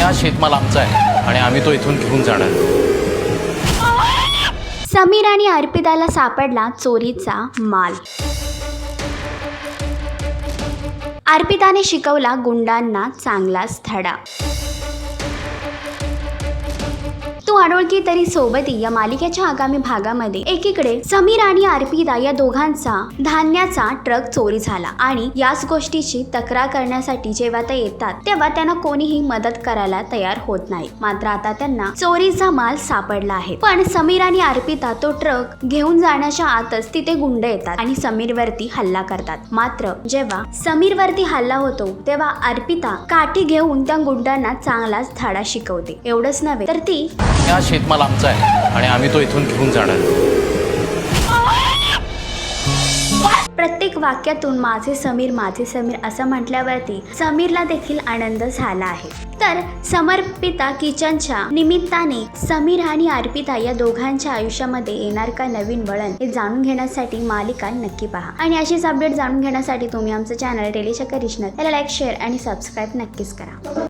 हा शेतमाल आमचा आहे आणि आम्ही तो इथून घेऊन जाणार. समीर आणि अर्पिताला सापडला चोरीचा माल. अर्पिताने शिकवला गुंडांना चांगलाच धडा. तू अनोळखी तरी सोबती या मालिकेच्या आगामी भागामध्ये एकीकडे समीर आणि अर्पिता या दोघांचा धान्याचा ट्रक चोरी झाला आणि याच गोष्टीची तक्रार करण्यासाठी जेव्हा ते येतात तेव्हा त्यांना कोणीही मदत करायला तयार होत नाही. मात्र आता त्यांना चोरीचा माल सापडला आहे. पण समीर आणि अर्पिता तो ट्रक घेऊन जाण्याच्या आतच तिथे गुंड येतात आणि समीर वरती हल्ला करतात. मात्र जेव्हा समीर वरती हल्ला होतो तेव्हा अर्पिता काठी घेऊन त्या गुंडांना चांगलाच धडा शिकवते. एवढंच नव्हे तर ती हा शेतमाल आमचा आहे आणि आम्ही तो इथून घेऊन जाणार. प्रत्येक वाक्यातून माझे समीर असं म्हटल्यावरती समीरला देखील आनंद झाला आहे. तर समर्पिता किचनच्या निमित्ताने समीर आणि अर्पिता या दोघांच्या आयुष्यामध्ये येणार का नवीन वळण हे जाणून घेण्यासाठी मालिका नक्की पहा. आणि अशीच अपडेट जाणून घेण्यासाठी तुम्ही आमचं चॅनल डेली चक्कर रिजनल याला लाईक, शेअर आणि सबस्क्राईब नक्कीच करा.